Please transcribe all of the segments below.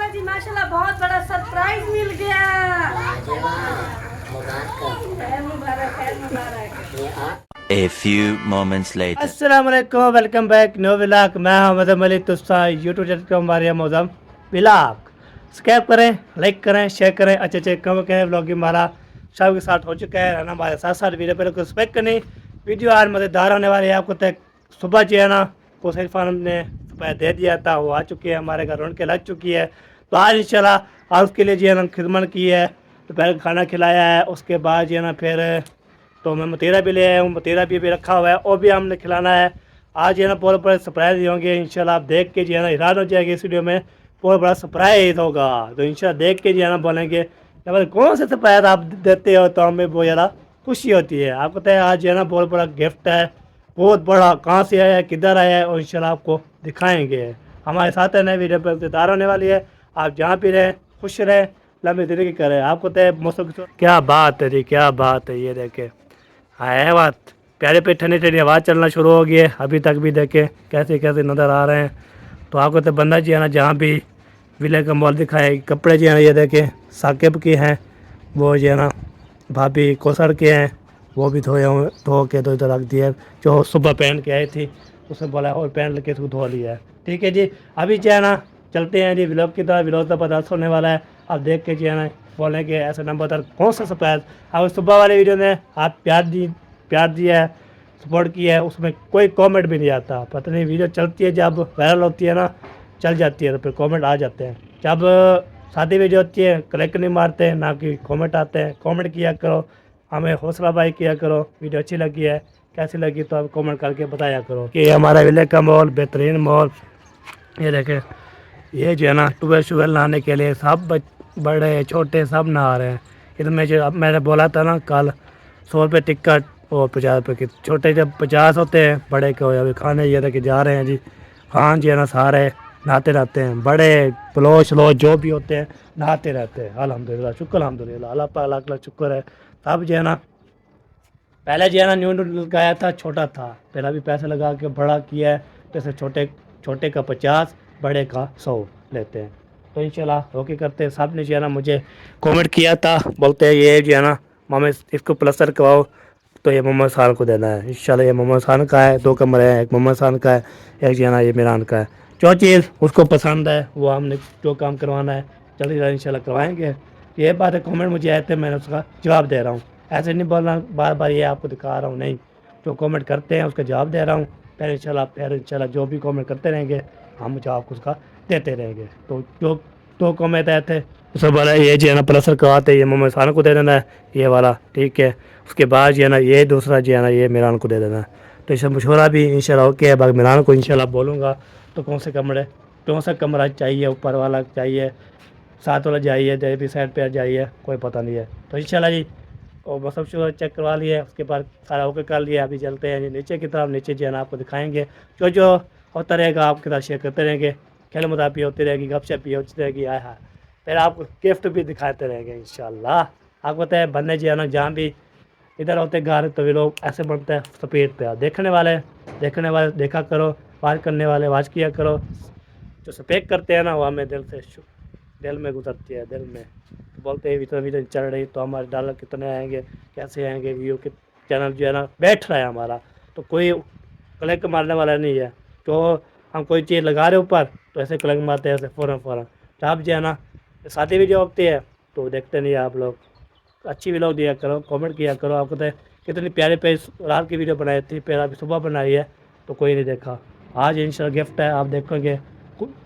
माशाल्लाह जी माशाल्लाह, बहुत बड़ा सरप्राइज मिल गया। खैर मुबारक, खैर मुबारक। A few moments later. अस्सलाम वालेकुम, वेलकम बैक न्यू व्लॉग। मैं हूं मलिक तुस्सा, यूट्यूब चैनल को हमारे मौजम व्लॉग सब्सक्राइब करें, लाइक करें, शेयर करें, अच्छे अच्छे कम करें। व्लॉग हमारा शाम के साथ हो चुका है ना, हमारे साथ साथ वीडियो पर रिस्पेक्ट करनी। वीडियो आज मज़ेदार होने वाली है। आपको तक सुबह जो है ना को सैफ खान ने सुबह दे दिया था, वो आ चुकी है हमारे घर, उनके लग चुकी है। तो आज इंशाल्लाह आज उसके लिए जो है ना खिदमत की है, दोपहर का खाना खिलाया है। उसके बाद जो है ना फिर तो मैं मतीरा भी ले आया हूँ, मतीरा भी रखा हुआ है, और भी हमने खिलाना है। आज जो है ना बहुत बड़े सरप्राइज होंगे इंशाल्लाह। आप देख के जो है ना हैरान हो जाएगी। इस वीडियो में बहुत बड़ा सरप्राइज होगा, तो इंशाल्लाह देख के जो है ना बोलेंगे कौन से सरप्राइज आप देते हो, तो हमें बहुत ज़्यादा खुशी होती है। आपको पता है आज जो है ना बहुत बड़ा गिफ्ट है, बहुत बड़ा, कहाँ से आया है, किधर आया है, और इंशाल्लाह आपको दिखाएँगे। हमारे साथ है नए वीडियो पर इंतजार होने वाली है। आप जहाँ भी रहें खुश रहें, लंबी ज़िंदगी करें। आपको तो मौसम क्या बात है जी, क्या बात है। ये देखे है बात प्यारे पे ठंडी ठंडी हवा चलना शुरू हो गई है। अभी तक भी देखे कैसे कैसे नज़र आ रहे हैं। तो आपको तो बंदा जी है ना, जहाँ भी विले का मॉल दिखाए, कपड़े जो है ना ये देखे साकिब के हैं, वो जो है ना भाभी कोसर के हैं, वो भी धो के तो इधर रख दिए। जो सुबह पहन के आई थी उसने बोला और पहन के तू धो लिया है। ठीक है जी, अभी जो है ना चलते हैं जी व्लॉग की तरह। व्लॉग का पता होने वाला है, आप देख के जो है ना बोलें कि ऐसा नंबर तर कौन सा सरप्राइज। अब सुबह वाले वीडियो में आप प्यार दिया है, सपोर्ट किया है, उसमें कोई कमेंट भी नहीं आता। पता नहीं वीडियो चलती है, जब वायरल होती है ना, चल जाती है, तो फिर कमेंट आ जाते हैं। जब शादी वीडियो होती है क्लिक नहीं मारते हैं, ना कि कमेंट आते हैं। कमेंट किया करो, हमें हौसला अफजाई किया करो। वीडियो अच्छी लगी है, कैसी लगी, तो आप कमेंट करके बताया करो कि हमारा विलेज का मॉल बेहतरीन मॉल। ये देखें, ये जो है ना ट्यूबवेल नहाने के लिए सब बड़े छोटे सब नहा रहे हैं। इसमें जो अब मैंने बोला था ना कल 100 रुपये टिकट और 50 रुपये की, छोटे जब 50 होते हैं, बड़े के अभी खाने ये लेके जा रहे हैं जी। खान जो है ना सारे नहाते रहते हैं, बड़े बलोच लो जो भी होते हैं नहाते रहते हैं। अल्हम्दुलिल्लाह, शुक्र अल्हम्दुलिल्लाह, अल्लाह पाक लाख लाख शुक्र है। तब जो है ना पहले जो है ना न्यू लगाया था, छोटा था, पहला भी पैसे लगा के बड़ा किया है। जैसे छोटे छोटे का 50, बड़े का 100 लेते हैं। तो इंशाल्लाह ओके करते हैं। सब ने जो है ना मुझे कमेंट किया था, बोलते हैं ये जो है ना मामा इसको प्लस्तर करवाओ, तो ये मोहम्मद खान को देना है। इंशाल्लाह ये मोहम्मद खान का है, 2 कमरे हैं, एक मोहम्मद खान का है, एक जो है ना ये मेरान का है। जो चीज़ उसको पसंद है वो हमने जो काम करवाना है जल्दी जल्दी इंशाल्लाह करवाएंगे। ये बात है, कमेंट मुझे आए थे, मैंने उसका जवाब दे रहा हूँ। ऐसे नहीं बोलना बार बार ये आपको दिखा रहा हूँ, नहीं, जो कमेंट करते हैं उसका जवाब दे रहा हूँ। फिर इंशाल्लाह जो भी कमेंट करते रहेंगे हम जवाब उसका देते रहेंगे। तो जो 2 कमेंट आए थे उससे बोला ये जो है ना प्लस्तर करवाते ये मोहम्मद खान को दे देना है, ये वाला, ठीक है। उसके बाद जो है ना ये दूसरा जो है ना ये मेरान को दे देना है। तो इससे मशवरा भी इंशाल्लाह ओके है। बाकी मेरान को इंशाल्लाह बोलूँगा तो कौन सा कमरा चाहिए, ऊपर वाला चाहिए, साथ वाला चाहिए, जो भी साइड पर चाहिए, कोई पता नहीं है। तो इंशाल्लाह जी और बस सब शुरू चेक करवा लिए, उसके बाद सारा ओके कर लिया। अभी चलते हैं जी नीचे की तरफ। नीचे जो है ना आपको दिखाएंगे जो जो होता रहेगा, आपके साथ शेयर करते रहेंगे, खेल मुदाब भी होती रहेगी, गपशप भी होती रहेगी, आया है, फिर आपको गिफ्ट भी दिखाते रहेंगे इंशाल्लाह। आपको पता है बनने जो है ना जहाँ भी इधर होते घर, तो वे लोग ऐसे बनते हैं सफ़ेद पे। देखने वाले देखा करो, वाच करने वाले वाच किया करो। जो सफ़ेद करते हैं ना वो हमें दिल में गुजरती है, दिल में। तो बोलते हैं इतना वीडियो चल रही तो हमारे डॉलर कितने आएंगे, कैसे आएंगे, व्यू के चैनल जो है ना बैठ रहा है हमारा, तो कोई क्लिक मारने वाला नहीं है। तो हम कोई चीज़ लगा रहे ऊपर तो ऐसे क्लिक मारते हैं, ऐसे फ़ौरन। तो आप जो है ना शादी वीडियो होती है तो देखते नहीं आप लोग, अच्छी वीडियो दिया करो, कमेंट किया करो। आपको तो कितनी प्यारे पे रात की वीडियो बनाई थी, फिर अभी सुबह बनाई है तो कोई नहीं देखा। आज इंशाल्लाह गिफ्ट है, आप देखोगे।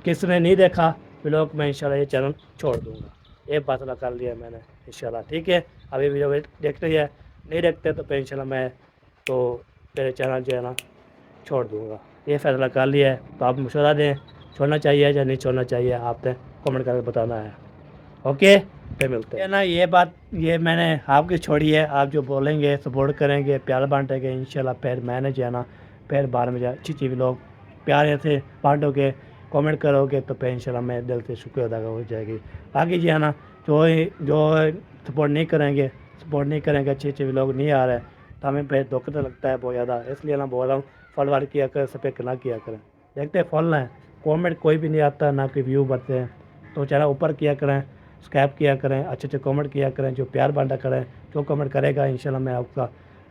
किसने नहीं देखा व्लॉग में इंशाल्लाह ये चैनल छोड़ दूँगा, ये फैसला कर लिया मैंने इंशाल्लाह, ठीक है। अभी वीडियो देखते ही है, नहीं देखते तो फिर इंशाल्लाह मैं तो मेरे चैनल जो है ना छोड़ दूँगा, ये फैसला कर लिया है। तो आप मशवरा दें, छोड़ना चाहिए या नहीं छोड़ना चाहिए, आपने कमेंट करके बताना है। ओके, फिर मिलते हैं ना। ये बात ये मैंने आपकी छोड़ी है, आप जो बोलेंगे सपोर्ट करेंगे, प्यार बांटेंगे इंशाल्लाह, फिर मैंने जो है ना फिर बार में अच्छी चीज़ लोग प्यार से बांटोगे, कमेंट करोगे, तो फिर इंशाल्लाह मैं दिल से शुक्र अदा हो जाएगी। बाकी जो है ना जो सपोर्ट नहीं करेंगे, अच्छे लोग नहीं आ रहे, तो हमें फिर दुख तो लगता है बहुत ज़्यादा। इसलिए ना बोल रहा हूँ फॉलोवर किया करें, सपेक्ट ना किया करें। देखते हैं फॉल ना है, कमेंट कोई भी नहीं आता, ना कोई व्यू बढ़ते हैं, तो चैनल ऊपर किया करें, सब्सक्राइब किया करें, अच्छे अच्छे कमेंट किया करें, जो प्यार बांटा करें। जो कमेंट करेगा इंशाल्लाह मैं आपका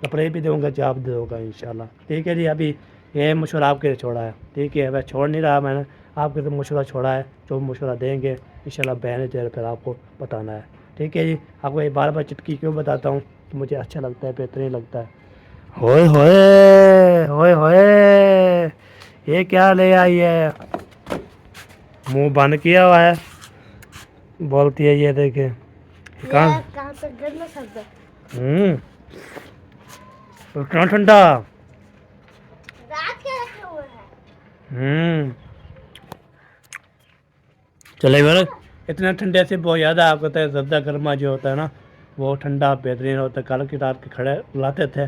रिप्लाई भी दूँगा, जवाब दे दूँगा इंशाल्लाह। ठीक है जी, अभी ये मशवरा आपके लिए छोड़ा है। ठीक है, मैं छोड़ नहीं रहा, मैंने आपके तो मशवरा छोड़ा है। जो मशवरा देंगे इंशाल्लाह बहन चेहरे पर आपको बताना है। ठीक है जी, आपको ये बार बार चुटकी क्यों बताता हूँ, तो मुझे अच्छा लगता है, बेहतरीन लगता है। होए होए होए होए, ये क्या ले आई है, मुंह बंद किया हुआ है, बोलती है ये देखे कहाँ से गिरना सकता इतना ठंडा। रात के रखे हुए हैं। चले बड़े इतना ठंडे से बहुत ज़्यादा आपको तो ज़्यादा गर्मा जो होता है ना, वो ठंडा बेहतरीन होता है। कल की रात के खड़े लाते थे,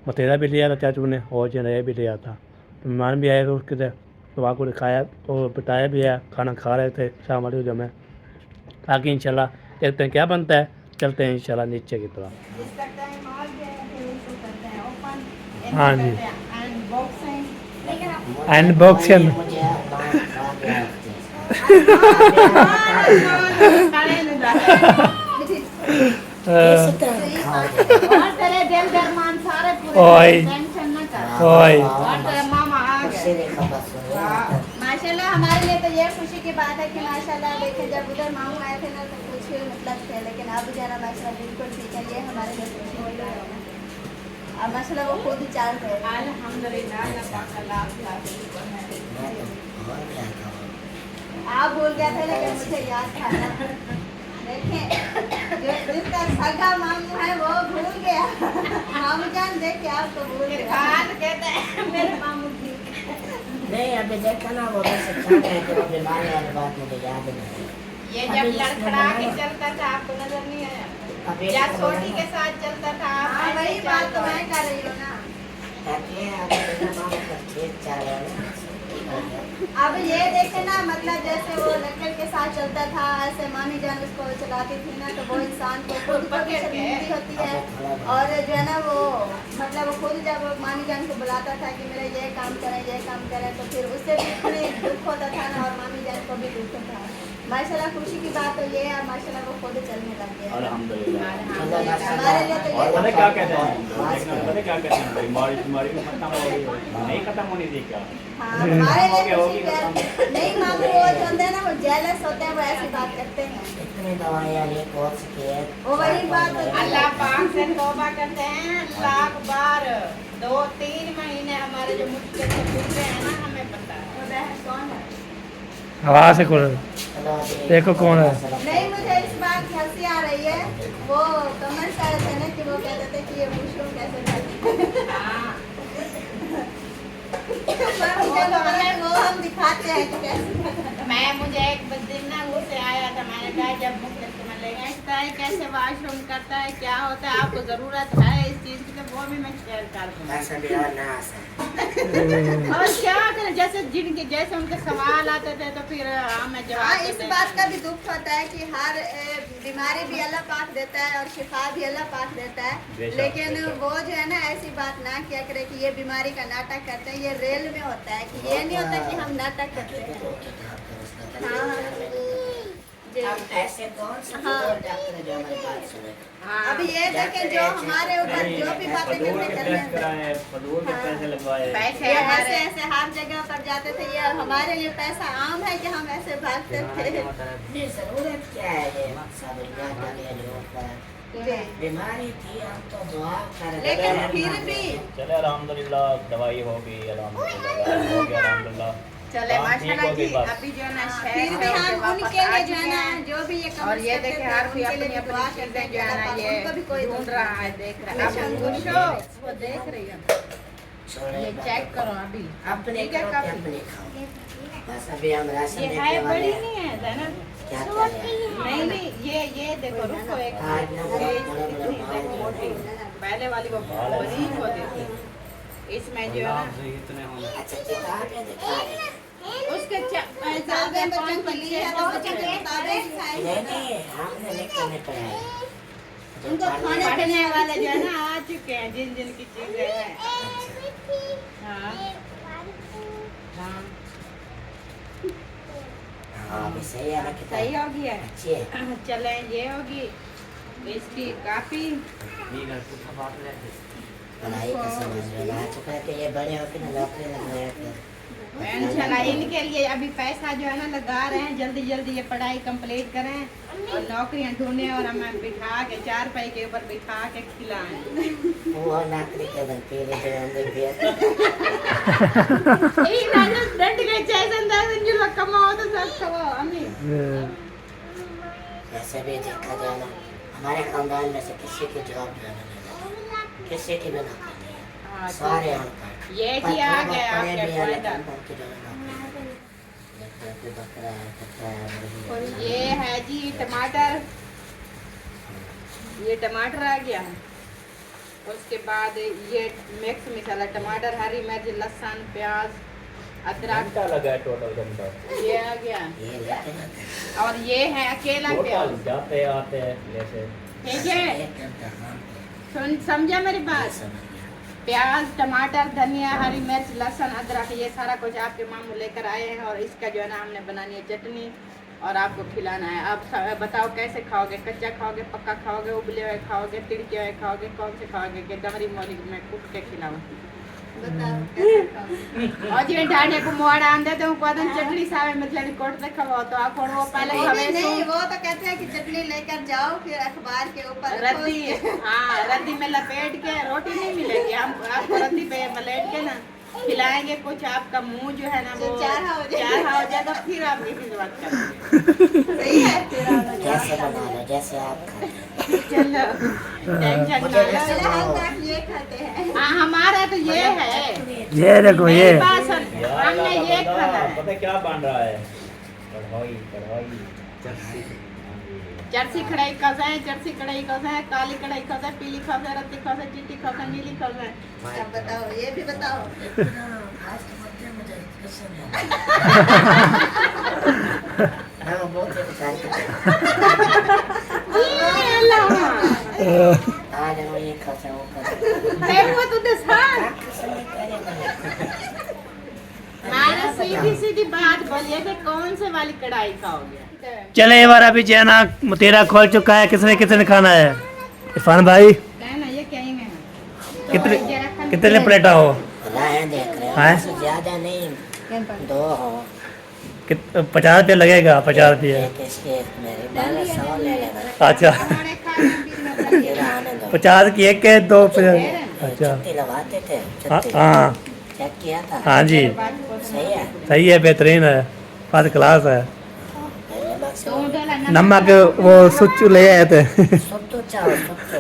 मतेरा भी लिया था चाचू ने, और जनेया भी लिया था। तो मेहमान भी आए थे उसके थे, तो वहाँ को दिखाया और बताया भी है, खाना खा रहे थे शाम वाले जो में। ताकि इंशाल्लाह देखते हैं क्या बनता है, चलते हैं इंशाल्लाह नीचे की तरफ। जिसका टाइम आ गया है फिर उसको करते हैं ओपन। हाँ जी, अनबॉक्सिंग। लेकिन आप अनबॉक्सिंग। और तेरे दिल दरमान सारे पूरे ओए। टेंशन ना कर। ओए और तेरा मामा आ गया। माशाल्लाह हमारे लिए तो ये खुशी की बात है कि माशाल्लाह देखिए जब उधर मामू आए थे ना तो कुछ मतलब थे, लेकिन अब जाना माशाल्लाह बिल्कुल ठीक है। ये हमारे लिए खुशी हो रहा है। अब माशाल्लाह वो खुद ही चाल रहे हैं। अल्हम्दुलिल्लाह अल्लाह पाक का लाख लाख शुक्र है। आप भूल गए थे लेकिन मुझे याद था ना। देखिए जो जिसका सगा मामू है वो भूल गया। मामू जान देख के आपको भूल गया। कहते हैं मेरे मामू जी नहीं अभी देखा ना वो बस अच्छा है तो बीमारी वाली बात मुझे याद नहीं। ये जब लड़खड़ा के चलता था आपको नजर नहीं आया? या छोटी के साथ चलता था? हाँ वही बात तो मैं कर रही हूँ ना। कहते हैं अब मेरा मामा का खेत चाह रहा है। अब ये देखे ना मतलब जैसे वो लक्कड़ के साथ चलता था, ऐसे मामी जान उसको चलाती थी ना, तो वो इंसान को खुद को भी शर्मिंदगी होती है। और जो है ना वो मतलब वो खुद जब मामी जान को बुलाता था कि मेरा ये काम करें, तो फिर उससे भी इतने दुख होता था ना, और मामी जान को भी दुख था। माशाल्लाह खुशी की बात तो ये है, माशाल्लाह वो खुद चलने लग गया। अल्हम्दुलिल्लाह। हमारे लिए तो ये पता क्या कहते हैं, पता क्या कहते हैं, बीमारी खत्म हो गई, नहीं खत्म होनी थी क्या? हाँ, हमारे लिए खुशी है। नहीं मामू वो जो होते हैं ना वो जेलस होते हैं, वो ऐसी बात करते हैं। इतनी दवाइयाँ ले कौन सी की है? वो वही बात होती है। अल्लाह पाक से तौबा करते हैं लाख बार। 2-3 महीने हमारे जो मुश्किल से गुजरे हैं ना, हमें पता है। वो बहन कौन है? आवाज़ से कौन देखो कौन है। नहीं मुझे इस बात की हंसी आ रही है, वो कमेंट्स आ रहे थे ना कि वो कहते थे कि ये मशरूम कैसे खाते हाँ, हैं। वो हम दिखाते हैं कि कैसे। मुझे एक दिन ना गुस्से आया था, मैंने कहा जब मुख्य में ले गया है कैसे वॉशरूम करता है, क्या होता है, आपको ज़रूरत है इस चीज़ की तो वो भी मैं शेयर कर दूँगा। ऐसा भी और ना ऐसा। और क्या करें, जैसे उनके सवाल आते थे तो फिर हमें हाँ जवाब इस बात का भी दुख होता है कि हर बीमारी भी अल्लाह पाक देता है और शिफा भी अल्लाह पाक देता है, लेकिन वो जो है ना ऐसी बात ना किया करे कि ये बीमारी का नाटक करते हैं। ये रेल में होता है कि ये नहीं होता कि हम नाटक करते हैं। हाँ अब ऐसे कौन सा डॉक्टर है जो हमारी बात सुने? अब ये देखें जो हमारे ऊपर जो भी बातें करते करते हैं, फजूल के पैसे लगवाए। पैसे ये हमारे ऐसे हर जगह पर जाते थे। ये हमारे लिए पैसा आम है कि हम ऐसे भागते थे। ये जरूरत क्या है? ये सब इलाज का लिए जो होता है बीमारी थी, हम तो दुआ कर रहे लेकिन फिर भी चले अल्हम्दुलिल्लाह, दवाई होगी अल्हम्दुलिल्लाह, हो गया अल्हम्दुलिल्लाह। चले काम ठीक माशाल्लाह होगी जी। बस। अभी जो है ना फिर शहर भी में हम वापस उनके आ लिए जो है चुके ना हैं। जो भी ये और ये कमेंट्स देखे करते हर थे, कोई उनके अपनी लिए अपनी दुआ चीजें करते जो है ना हैं। ये उनको भी कोई ढूंढ रहा है, देख रहा है। अब बेशक गुशो वो देख रही है, छोड़े ये चेक करो अभी। अपने ठीक है करो काफी। अपने खाओ। बस अभी हम राशन ये देने है वाले बड़ी हैं। नहीं है है ना? क्या करें? नहीं नहीं ये देखो रुको एक आज ना ये बड़ा बड़ा देखो मोटी, पहले वाली वो बरीक होती थी, इसमें जो है ना अच्छा किताबें दिखा रहे हैं। उसके किताबें बच्चों की ली है तो बच्चों की किताबें दिखाई नहीं नहीं हमने नहीं करने पड़ाए। उनको खाने पढ़ने वाले जो है ना आ चुके हैं, जिन जिन की चीजें हैं। हाँ हाँ हाँ अभी सही है ना कितना सही हो गया अच्छी है चलें ये होगी इसकी काफी पढ़ाई का समझ में आ चुका है कि ये बड़े होकर ना नौकरी लग रहे हैं फिर पेंशन इनके लिए अभी पैसा जो है ना लगा रहे हैं, जल्दी जल्दी ये पढ़ाई कंप्लीट करें और नौकरियां ढूंढें और हमें बिठा के 4 पैसे के ऊपर बिठा के खिलाएं। वो नौकरी के दिन पीले जो अंदर भी यही नाजर डट गए चाहे अंदाज जो लोग कमाओ तो सब कमाओ अम्मी। वैसे भी देखा जाए ना हमारे खानदान में से किसी की जॉब जो है ना किसी की भी नौकरी नहीं है सारे अनपढ़ ये जी आ गए आपके फायदा। ये है जी टमाटर, ये टमाटर आ गया। उसके बाद ये मिक्स मसाला टमाटर, हरी मिर्च, लहसुन, प्याज, अदरक लगा टोटल घंटा ये आ गया। और ये है अकेला प्याज। जाते आते जैसे ठीक है सुन समझा मेरी बात। प्याज, टमाटर, धनिया, हरी मिर्च, लहसुन, अदरक ये सारा कुछ आपके मामू लेकर आए हैं और इसका जो है ना हमने बनानी है चटनी और आपको खिलाना है। आप बताओ कैसे खाओगे, कच्चा खाओगे, पक्का खाओगे, उबले हुए खाओगे, तिड़के हुए खाओगे, कौन से खाओगे कि डमरी मोरी में कूट के खिलाओ और जी ढाणे को मोड़ा आंदे तो उपादन चटनी सावे मतलब कोट से खवाओ तो आप वो पहले हमें नहीं वो तो कहते हैं कि चटनी लेकर जाओ फिर अखबार के ऊपर रद्दी हाँ रद्दी में लपेट के रोटी नहीं मिलेगी, हम आपको रद्दी पे मलेट के ना खिलाएंगे। कुछ आपका मुंह जो है ना वो चार हो जाए तो फिर आप मीठी बात करेंगे। सही है जैसे बना लो जैसे आप खाते हैं चलो टेंशन ना लो। हम तो ये खाते हैं। हाँ हमारा तो ये है ये देखो ये मेरी बात सुन, हमने ये खाना है। पता क्या बन रहा है कढ़ाई जर्सी कढ़ाई खसा है, जर्सी कढ़ाई खसा है, काली कढ़ाई खसा है, पीली खसा है, रत्ती खसा है, चिट्टी खसा है, नीली खसा है। अब बताओ ये भी बताओ आज तो मुझे कैसे नहीं हाँ बहुत ही आज हम ये खाते हैं वो खाते देखो तू तो साथ मैंने सीधी सीधी बात बोली है कि कौन से वाली कढ़ाई खाओगे। चले एक बार अभी जो है ना तेरा खोल चुका है, किसने कितने खाना है इरफान भाई? कहना ये कहेंगे कितने कितने प्लेटा हो? हैं देख रहे हो हैं? ज्यादा नहीं 2 हो 50 रुपया लगेगा 50 रुपया। एक इसके मेरे 1200 ले लेना अच्छा हमारे खाने तेरा आने दो 50 की एक के 2 अच्छा छुट्टी लगाते थे हाँ छुट्टी हाँ चेक किया था हाँ जी सही है सही है, बेहतरीन है, फर्स्ट क्लास है। नमक से नमक वो सुच्चू ले आए थे सब तो चाहो सब तो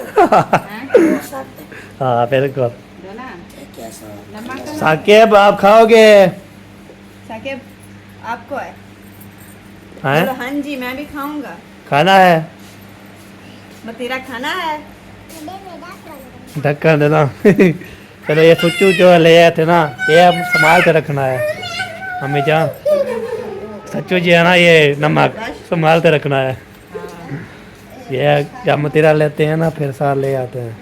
वो सकते हाँ बिल्कुल। ठीक है सर साकिब आप खाओगे? साकिब आपको है हैं? बोलो हाँ जी मैं भी खाऊंगा। खाना है तेरा खाना है ढक्कन देना चलो ये सुच्चू जो ले आए थे ना ये अब संभाल के रखना है हमें जान सच्चू जी है ना ये नमक संभाल के रखना है। ये जब मतीरा लेते हैं ना फिर साथ ले आते हैं।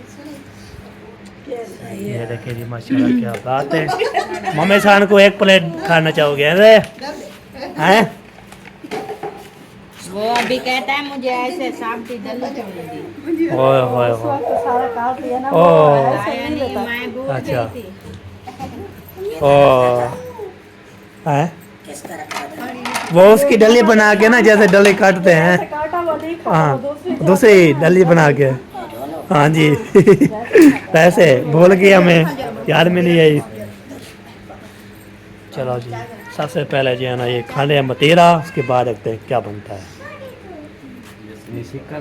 ये देखिए जी माशाल्लाह क्या बात है। मम्मी शान को 1 प्लेट खाना चाहोगे हैं? वो अभी कहता है मुझे ऐसे साबती दल चाहिए। ओए ओए ओए ओ मैं भूल अच्छा। गई थी। ओ हैं? किसका रखा था वो उसकी डली बना के ना जैसे डली काटते हैं हाँ दूसरी डली बना के हाँ जी वैसे भूल गई हमें याद में नहीं आई। चलो जी सबसे पहले जो है ना ये खाने हैं मतीरा, उसके बाद देखते हैं क्या बनता है।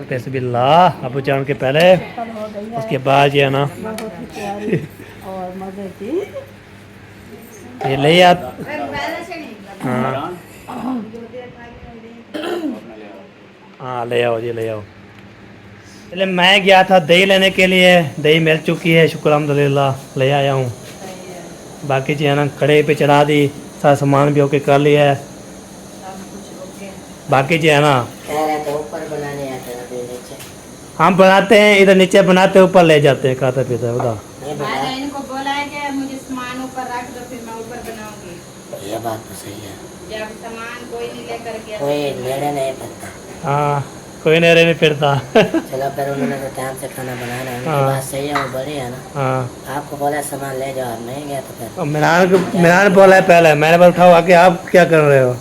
बिस्मिल्लाह अबू जान के पहले उसके बाद जो है ना ये ले आ हाँ हाँ ले आओ जी ले आओ। पहले मैं गया था दही लेने के लिए, दही मिल चुकी है शुक्र अल्हम्दुलिल्लाह ले आया हूँ। बाकी जो है ना कड़े पे चढ़ा दी, सारा सामान भी ओके कर लिया है। बाकी जो है ना कह रहे थे ऊपर बनाने आते हैं अभी नीचे हम बनाते हैं इधर नीचे बनाते ऊपर ले जाते हैं खाता पीता उधर। नहीं बना मैंने इनको बोला है कि मुझे सामान ऊपर रख दो फिर मैं ऊपर बनाऊंगी। ये बात तो सही है जब सामान कोई नहीं लेकर गया कोई लेने नहीं पड़ता। हाँ कोई नेरे नहीं फिरता। चलो फिर उन्होंने तो टाइम से खाना बनाना है, उनकी हाँ। बात सही है, वो बड़ी है ना। हाँ आपको बोला सामान ले जाओ, आप नहीं गया तो फिर मिनान बोला है पहले, मैंने बोला उठाओ आके, आप क्या कर रहे हो,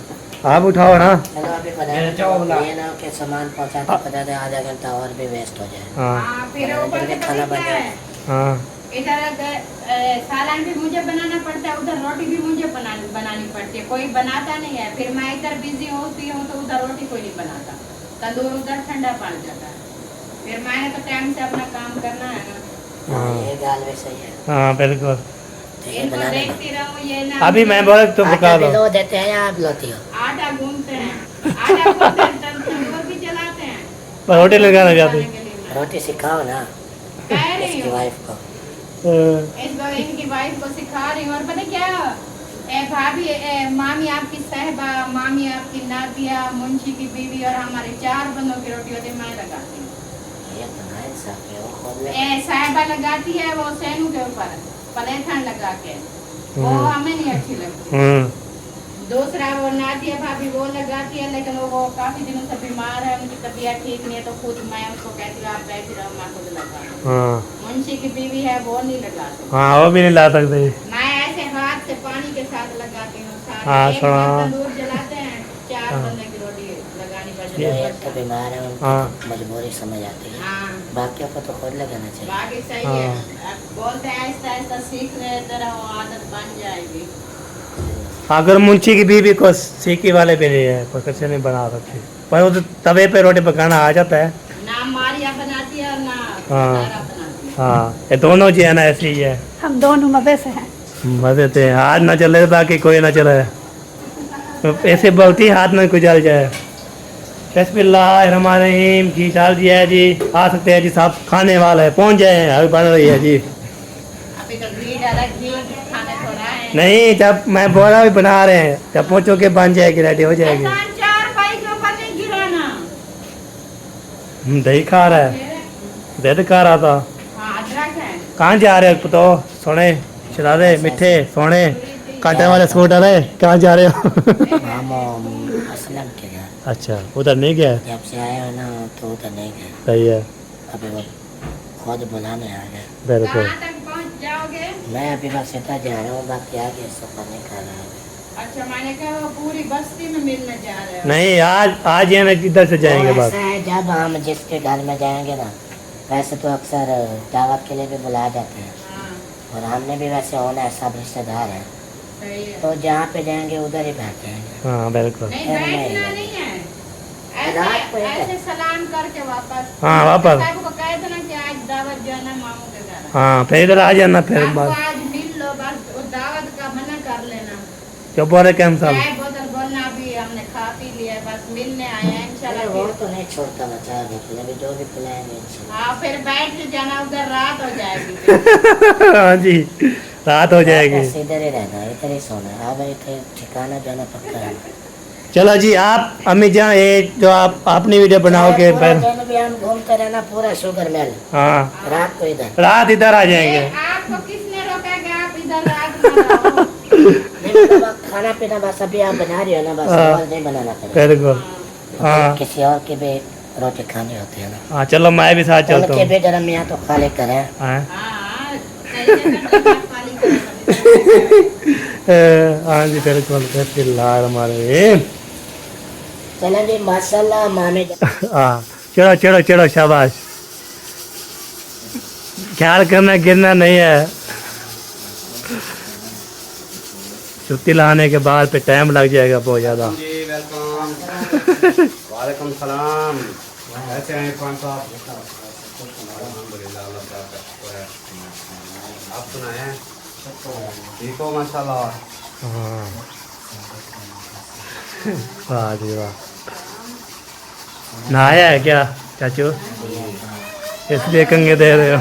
आप उठाओ ना। चलो अभी पता ये ना कि सामान पहुँचाते आधा घंटा और भी वेस्ट हो जाए। हाँ फिर ऊपर से खाना पता बन क्या है, हाँ इधर सालन भी मुझे बनाना पड़ता है, उधर रोटी भी मुझे बनानी पड़ती है, कोई बनाता नहीं है। फिर मैं इधर बिजी होती हूँ तो उधर रोटी कोई नहीं बनाता, तंदूर उधर ठंडा पड़ जाता है। फिर मैंने तो टाइम से अपना काम करना है ना। हाँ, ये गाल भी सही है। हाँ बिल्कुल। ठीक है, इनको बना लेना। देखती रहूं ये ना। अभी मैं बोला तो आटा पका भी दो। लो देते हैं या आप लोती हो? आटा गूंथते हैं, तंदूर भी चलाते हैं। पर रोटी लगाना जाती। रोटी सिखाओ ना कह रही इसकी हूँ, वाइफ को। इस बार इनकी वाइफ को सिखा रही हूँ। और पता क्या, भाभी मामी आपकी साहिबा, मामी आपकी नातिया, मुंशी की बीवी और हमारे 4 बंदों की रोटी होती है, मैं लगाती हूँ। ये तो ना इंसाफ है, वो खोल ले। साहिबा लगाती है वो सैनू के ऊपर पलेथन लगा के, वो हमें नहीं अच्छी लगती। दूसरा वो नादिया भाभी वो लगाती है, लेकिन वो काफी दिनों से बीमार है, उनकी तबीयत ठीक नहीं है, तो खुद मैं उसको कहती हूँ आप बैठी रहो, मैं खुद लगा। मुंशी की बीवी है वो नहीं लगाती। हाँ वो भी नहीं ला सकते। मैं ऐसे हाथ से पानी के साथ लगाती हूँ। हाँ, एक बार तंदूर जलाते हैं, 4 बंदे की रोटी लगानी पड़ती जो है। एक तो बीमार है, उनको हाँ। मजबूरी समझ आती है। हाँ, बाकियों को तो खुद लगाना चाहिए। बाकी सही है। अब बोलते हैं आहिस्ता आहिस्ता सीख रहे तरह वो आदत बन जाएगी। अगर मुंशी की बीवी को सीखी वाले भी नहीं है, पर कैसे नहीं बना सकती, पर वो तो तवे पे रोटी पकाना आ जाता है। ना मारिया बनाती है और ना हाँ। सारा बनाती है। हाँ ये दोनों जी है ना, ऐसे ही है। हम दोनों मजे से हैं। मजे थे, हाथ ना चले बाकी कोई ना चले, तो ऐसे बोलती हाथ में कुचल जाए। बिस्मिल्लाहिर्रहमानिर्रहीम। घी डाल दिया है जी, आ सकते हैं जी, साहब खाने वाला है, पहुंच जाए हैं, अभी बन रही है जी। अभी तो घी डाला, घी खाने थोड़ा है। नहीं जब मैं बोल रहा हूँ बना रहे हैं, जब पहुंचो के बन जाएगी, रेडी हो जाएगी। एहसान 4 भाई के ऊपर नहीं गिराना। दही खा रहा है, दर्द खा रहा था। हाँ, अदरक है। कहाँ जा रहे हो तो, सोने शरारे मीठे सोने कांटे वाले सूट आ रहे, कहाँ जा रहे हो? हम असलम के घर अच्छा उधर नहीं गया? जब से आए हो ना तो उधर नहीं गए, सही है, अभी वो खुद बुलाने आ गए। बिल्कुल। कहाँ तक पहुँच जाओगे? मैं अभी बस इतना जा रहा हूँ, बाकी आगे सफर नहीं कर रहा हूँ। अच्छा, मैंने कहा वो पूरी बस्ती में मिलने जा रहे हो। नहीं आज ये ना इधर से जाएंगे तो बस। ऐसा है, जब हम जिसके घर में जाएंगे ना, वैसे तो अक्सर दावत के लिए भी बुलाया जाते हैं, हाँ, और हमने भी वैसे होना है, सब रिश्तेदार हैं, सही है। तो जहाँ पे जाएंगे उधर ही बैठ जाएंगे। हाँ बिल्कुल। नहीं, नहीं, बैठना नहीं। नहीं है, रात को ऐसे ही ऐसे सलाम करके वापस। हाँ, वापस। साहब को कह देना कि आज दावत जो है ना मामू के घर है। हाँ फिर इधर आ जाना, फिर आपको बस आज मिल लो, बस वो दावत का मना कर लेना। जो बोले कैंसल। चाय बोतल बोलना भी हमने खा पी लिया है, बस मिलने आए हैं अरे इंशाल्लाह। वो तो नहीं छोड़ता बच्चा, अभी जो भी पिलाएंगे इंशाल्लाह। हाँ, फिर बैठ के जाना, उधर रात हो जाएगी। हाँ जी रात हो जाएगी। बस इधर ही रहना, इधर ही सोना है। अब इधर ठिकाना जाना पक्का है। चलो जी, आप अम्मी जान ये जो आप अपनी वीडियो बनाओगे पूरा फिर। दिन भी हम घूमते रहना, पूरा शुगर मिल, हाँ रात को इधर। रात इधर आ जाएंगे। आपको किसने रोका कि आप इधर रात में रहो? नहीं, मतलब खाना पीना बस अभी आप बना रही हो ना, बस हाँ। और नहीं बनाना पड़ेगा। बिल्कुल। हाँ किसी और की भी रोटी खानी होती है ना, हाँ चलो मैं भी साथ चलता उनके हूँ। भी जरा मियाँ तो खाली करें। हाँ। हाँ, सही है, खाली करो। हाँ जी बिल्कुल। बिस्मिल्लाहिर्रहमानिर्रहीम। चलें जी, माशाल्लाह मामी हाँ चलो चलो चलो शाबाश। ख्याल करना गिरना नहीं है। छुट्टी लाने के बाद फिर टाइम लग जाएगा बहुत ज़्यादा। जी वेलकम। वालेकुम सलाम। कैसे हैं इरफान साहब? अल्हम्दुलिल्लाह, अल्लाह पाक का शुक्र है। आप सुनाएं? ठीक हो माशाल्लाह। हाँ वाह जी वाह। नहाया है क्या चाचू, इसलिए कंगे दे रहे हो?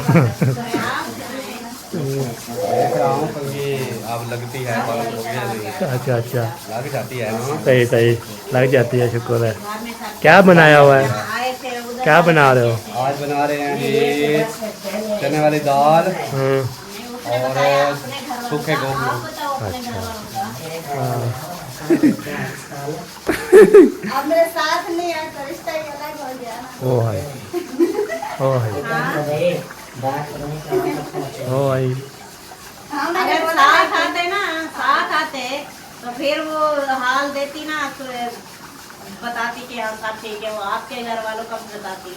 देख रहा हूँ क्योंकि आप लगती है, बालों को अच्छा अच्छा लग जाती है ना। सही सही लग जाती है, शुक्र है। क्या बनाया हुआ है, क्या बना रहे हो? आज बना रहे हैं जी चने वाली दाल हाँ और सूखे गोभी। अच्छा हाँ अब मेरे साथ नहीं है तो रिश्ता ही अलग हो गया ना। ओ भाई, ओ भाई, तो भाई बात नहीं करना पहुंचे। ओ भाई। हाँ, मैंने अगर बोला साथ था। आते ना, साथ आते तो फिर वो हाल देती ना, तो बताती कि हम सब ठीक है। वो आपके घर वालों का बताती।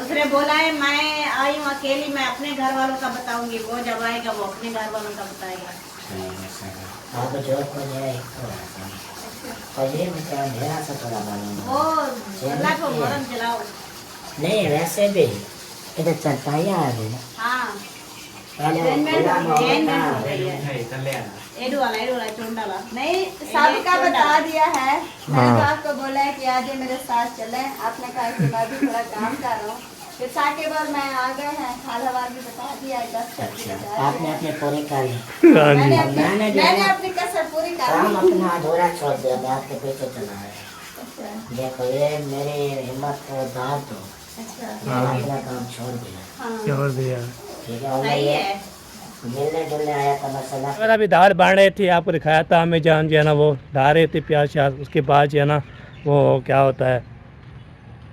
उसने बोला है मैं आई हूँ अकेली, मैं अपने घर वालों का बताऊंगी, वो जब आएगा वो अपने घर वालों का बताएगा। अब जो कुछ है तो ऐसा और ये मुझे अंधेरा सा थोड़ा मालूम है। वो अल्लाह को मोहरम जलाओ। नहीं वैसे भी इधर चलता ही आ रही है। हाँ, पहले वो जैन में खुला माहौल जैन में था। हो रही है। एडू वाला चुंडाला। नहीं, सबका बता दिया है। मैंने तो आपको बोला है कि आज ये मेरे साथ चले। आपने कहा कि मैं भी थोड़ा काम कर रहा हूँ। फिर साके बार मैं आ गए हैं, खालावार भी बता दिया है, 10 अच्छा आपने अपने पूरे कर ली। हाँ जी। मैंने अपनी कसर पूरी कर काम ली। अपना अधूरा छोड़ दिया, मैं आपके पीछे चला आया। अच्छा, देखो ये मेरी हिम्मत को दाद दो, अच्छा, मैंने अपना काम छोड़ दिया। हाँ। छोड़ दिया। ठीक है और मैं सही ये है। मिलने जुलने आया था मसला। अगर अभी दाल बांध रहे थे, आपको दिखाया था हमें जान जो है ना वो ढा रहे थे प्याज श्याज। उसके बाद जो है ना वो क्या होता है,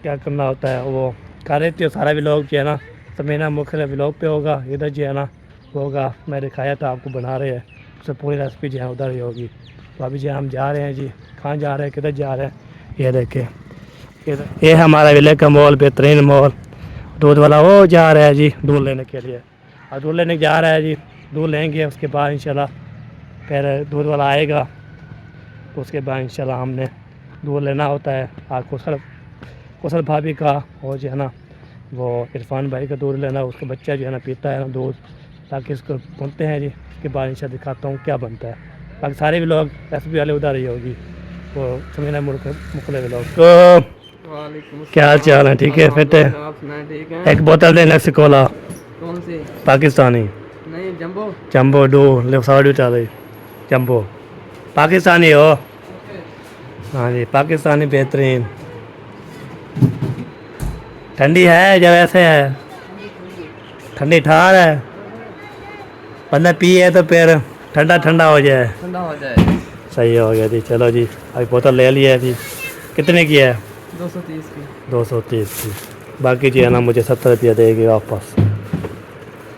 क्या करना होता है वो कर रहे थे। सारा व्लॉग जो है ना समीना मुख्य व्लॉग पे होगा, इधर जो है ना होगा। मैं दिखाया था आपको बना रहे हैं, उससे पूरी रेसिपी जो है उधर ही होगी। तो अभी जो हम जा रहे हैं जी, कहाँ जा रहे हैं, किधर जा रहे हैं, ये देखें इधर। ये हमारा विलेज का मॉल, बेहतरीन मॉल। दूध वाला वो जा रहा है जी दूध लेने के लिए, और दूध लेने जा रहा है जी। दूध लेंगे उसके बाद इंशाल्लाह फिर दूध वाला आएगा, तो उसके बाद इंशाल्लाह हमने दूध लेना होता है। आज कुशल भाभी का और जो है ना वो इरफान भाई का दूध लेना। उसका बच्चा जो है ना पीता है ना दूध, ताकि इसको भूनते हैं जी। उसके बाद इंशाल्लाह दिखाता हूँ क्या बनता है। बाकी सारे भी लोग रेसिपी वाले उधर ही होगी, वो समीना मुखले लोग। तो क्या हाल चाल है, ठीक है फिट है? ठीक है। एक बोतल दे नक्स कोला कौन सी? पाकिस्तानी नहीं जंबो। जंबो दो ले 100 चाले जंबो पाकिस्तानी हो। हाँ जी पाकिस्तानी बेहतरीन। ठंडी है जब ऐसे है, ठंडी ठार है, बंदा पिए तो फिर ठंडा ठंडा हो जाए। ठंडा हो जाए। सही हो गया जी। चलो जी अभी बोतल ले लिया है जी। कितने की है? 230 की। 230 की। बाकी जी है ना मुझे 70 रुपया देगी वापस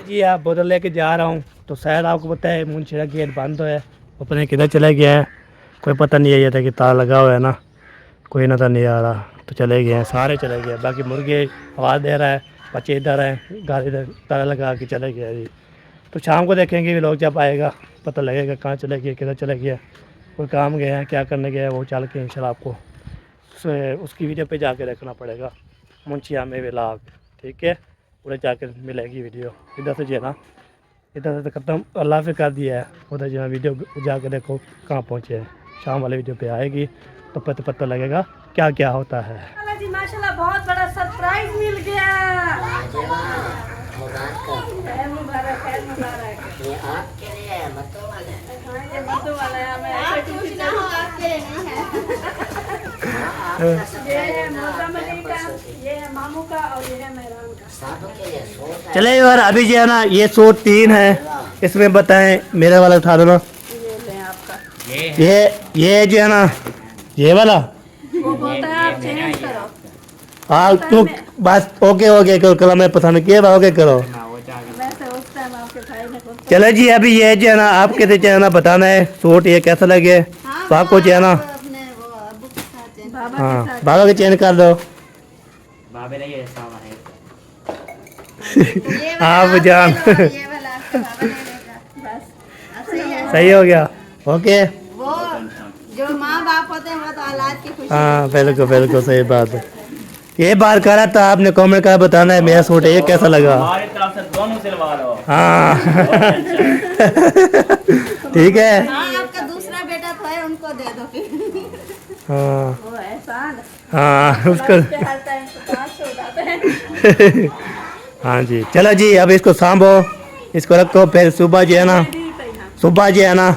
जी। आप बोतल लेके जा रहा हूँ तो शायद आपको पता है मुंशिया गेट बंद है, अपने किधर चले गए हैं कोई पता नहीं है। ये था कि ताला लगा हुआ है ना, कोई नज़र नहीं आ रहा, तो चले गए हैं, सारे चले गए। बाकी मुर्गे आवाज़ दे रहा है, बच्चे इधर हैं, गाड़ी इधर ताला लगा के चले गए जी। तो शाम को देखेंगे लोग जब आएगा पता लगेगा कहाँ चले गए, किधर चले गए, कोई काम गए हैं, क्या करने गए हैं, वो चल के इंशाल्लाह आपको उसकी वीडियो पे जाके देखना पड़ेगा। मुंशिया में व्लॉग, ठीक है, उधर जाकर मिलेगी वीडियो। इधर से जो है ना इधर से ख़त्म अल्लाह पे कर दिया है, उधर जो है वीडियो जाके देखो कहाँ पहुँचे हैं। शाम वाले वीडियो पे आएगी तो पता लगेगा क्या क्या होता है। जी माशाल्लाह बहुत बड़ा सरप्राइज मिल गया। खैर मुबारक, खैर मुबारक। ये आपके लिए है, मतों वाले हैं। हाँ, ये मधु वाला है, हमें ऐसे आप कुछ ना हो, आपके लिए नहीं है। ये है मौसम अली का, ये है मामू का और ये है मेहरान का। साधु के लिए सूट है। चले यार अभी जो है ना ये सूट 3 है, इसमें बताएं मेरे वाला उठा दो ना। ये ले आपका। ये जो है ना ये वाला वो बोलता है आप चेंज करो। हाँ तू बस ओके करो, कल मैं पसंद किए ओके करो। वैसे उस टाइम आपके भाई ने बोला चलो जी अभी ये जो है ना आपके जो है ना बताना है सूट ये कैसा लगे। हाँ, तो आपको जो है ना अपने वो अब्बू के साथ है। बाबा के हाँ साथ बाबा के चेंज कर दो। ये वाला आप आप जान ले लो, ये वाला आपका बाबा ले लेगा। बस अब सही है। सही हो गया ओके। वो जो माँ बाप होते हैं वो तो औलाद की खुशी हाँ बिल्कुल सही बात है। ये बार करा था आपने कमेंट कर बताना है मेरा सूट ये कैसा लगा। हमारी तरफ से दोनों सिलवा लो। हाँ ठीक है। हाँ आपका दूसरा बेटा तो है, उनको दे दो फिर। हाँ वो एहसान हाँ उसको के हर टाइम से 500 उठाते हैं। हाँ जी चलो जी अब इसको सांभो, इसको रखो, फिर सुबह जो है ना सुबह जो है ना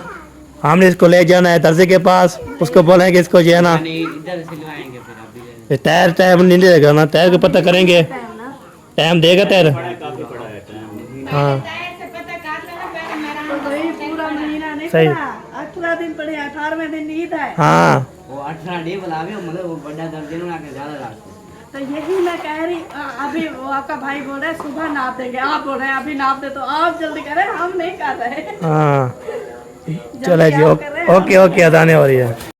हमने इसको ले जाना है दर्जे के पास। उसको बोलेंगे इसको जो है ना इधर सिलवाएंगे फिर अभी। टाइम नहीं देगा ना, टायर को पता करेंगे, टाइम देगा टायर। हाँ तो वही पूरा महीना नहीं सही। पड़ा और 18 दिन पड़े हैं, 18वें दिन ईद है। हाँ वो 18 डे बुलावे मतलब वो बड़ा दर्जन में आके ज्यादा लागते। तो यही मैं कह रही, अभी वो आपका भाई बोल रहा है सुबह नाप देंगे, आप बोल रहे हैं अभी नाप दे, तो आप जल्दी करें, हम नहीं कर रहे। हाँ जल्दी चले जी आप कर रहे हैं, हम ओके ओके अदाने हो रही है।